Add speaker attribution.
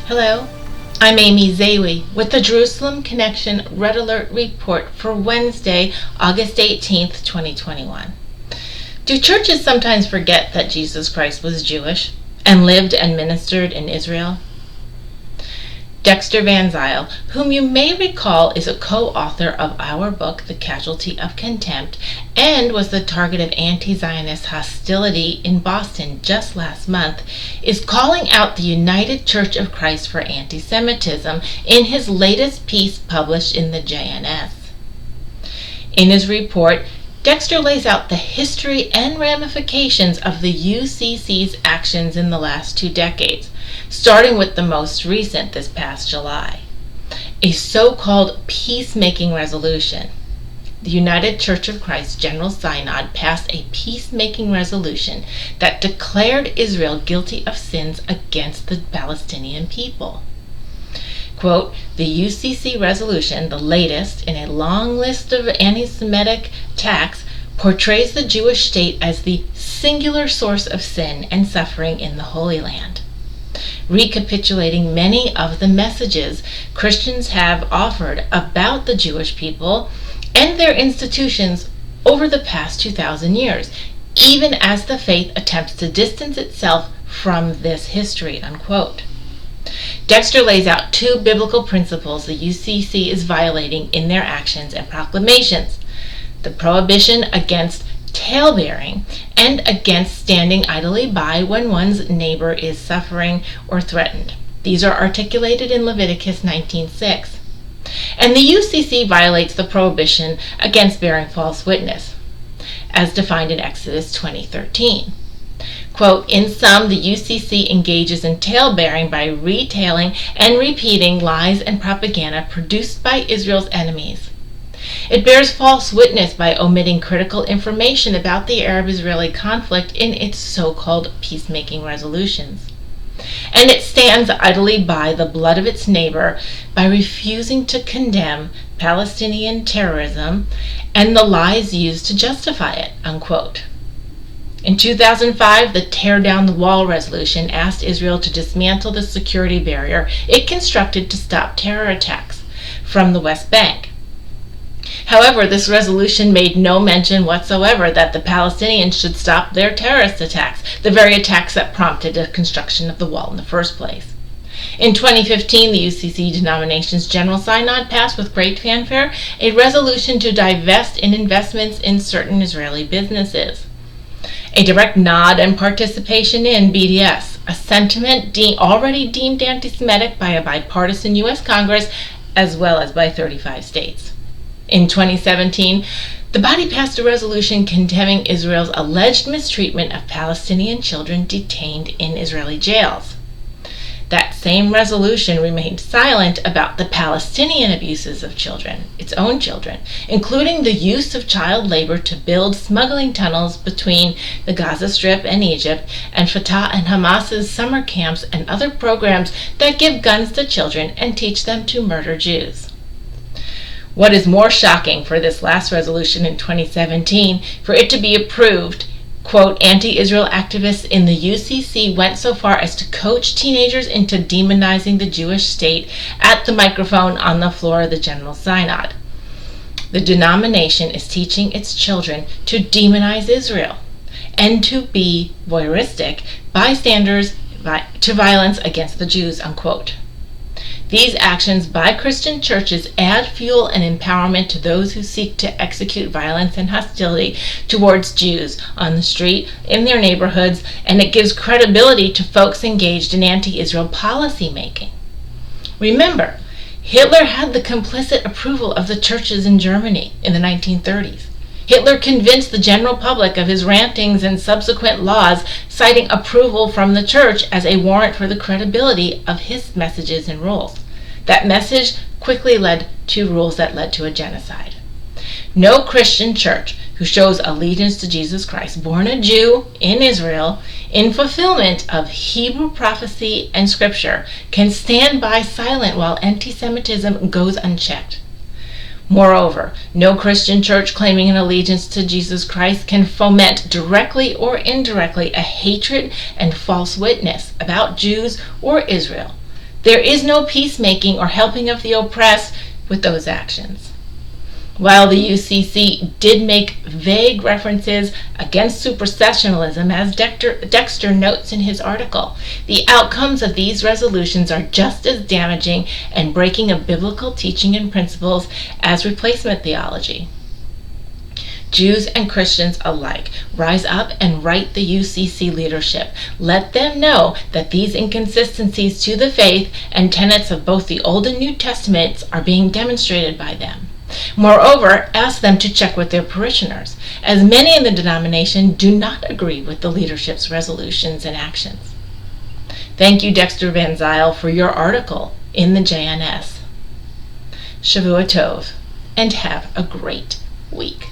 Speaker 1: Hello, I'm Amy Zawi with the Jerusalem Connection Red Alert Report for Wednesday, August 18th, 2021. Do churches sometimes forget that Jesus Christ was Jewish and lived and ministered in Israel? Dexter Van Zile, whom you may recall is a co-author of our book, The Casualty of Contempt, and was the target of anti-Zionist hostility in Boston just last month, is calling out the United Church of Christ for anti-Semitism in his latest piece published in the JNS. In his report, Dexter lays out the history and ramifications of the UCC's actions in the last 2 decades, starting with the most recent this past July, a so-called peacemaking resolution. The United Church of Christ General Synod passed a peacemaking resolution that declared Israel guilty of sins against the Palestinian people. Quote, the UCC resolution, the latest in a long list of anti-Semitic attacks, portrays the Jewish state as the singular source of sin and suffering in the Holy Land, recapitulating many of the messages Christians have offered about the Jewish people and their institutions over the past 2,000 years, even as the faith attempts to distance itself from this history, unquote. Dexter lays out 2 biblical principles the UCC is violating in their actions and proclamations: the prohibition against talebearing and against standing idly by when one's neighbor is suffering or threatened. These are articulated in Leviticus 19:6. And the UCC violates the prohibition against bearing false witness, as defined in Exodus 20:13. Quote, in sum, the UCC engages in tale-bearing by retailing and repeating lies and propaganda produced by Israel's enemies. It bears false witness by omitting critical information about the Arab-Israeli conflict in its so-called peacemaking resolutions. And it stands idly by the blood of its neighbor by refusing to condemn Palestinian terrorism and the lies used to justify it, unquote. In 2005, the Tear Down the Wall resolution asked Israel to dismantle the security barrier it constructed to stop terror attacks from the West Bank. However, this resolution made no mention whatsoever that the Palestinians should stop their terrorist attacks, the very attacks that prompted the construction of the wall in the first place. In 2015, the UCC Denominations General Synod passed with great fanfare a resolution to divest in investments in certain Israeli businesses, a direct nod and participation in BDS, a sentiment already deemed anti-Semitic by a bipartisan U.S. Congress as well as by 35 states. In 2017, the body passed a resolution condemning Israel's alleged mistreatment of Palestinian children detained in Israeli jails. That same resolution remained silent about the Palestinian abuses of children, its own children, including the use of child labor to build smuggling tunnels between the Gaza Strip and Egypt, and Fatah and Hamas's summer camps and other programs that give guns to children and teach them to murder Jews. What is more shocking for this last resolution in 2017, for it to be approved, quote, anti-Israel activists in the UCC went so far as to coach teenagers into demonizing the Jewish state at the microphone on the floor of the General Synod. The denomination is teaching its children to demonize Israel and to be voyeuristic bystanders to violence against the Jews, unquote. These actions by Christian churches add fuel and empowerment to those who seek to execute violence and hostility towards Jews on the street, in their neighborhoods, and it gives credibility to folks engaged in anti-Israel policy making. Remember, Hitler had the complicit approval of the churches in Germany in the 1930s. Hitler convinced the general public of his rantings and subsequent laws, citing approval from the church as a warrant for the credibility of his messages and rules. That message quickly led to rules that led to a genocide. No Christian church who shows allegiance to Jesus Christ, born a Jew in Israel, in fulfillment of Hebrew prophecy and scripture, can stand by silent while anti-Semitism goes unchecked. Moreover, no Christian church claiming an allegiance to Jesus Christ can foment directly or indirectly a hatred and false witness about Jews or Israel. There is no peacemaking or helping of the oppressed with those actions. While the UCC did make vague references against supersessionalism, as Dexter notes in his article, the outcomes of these resolutions are just as damaging and breaking of biblical teaching and principles as replacement theology. Jews and Christians alike, rise up and write the UCC leadership. Let them know that these inconsistencies to the faith and tenets of both the Old and New Testaments are being demonstrated by them. Moreover, ask them to check with their parishioners, as many in the denomination do not agree with the leadership's resolutions and actions. Thank you, Dexter Van Zile, for your article in the JNS. Shavua Tov, and have a great week.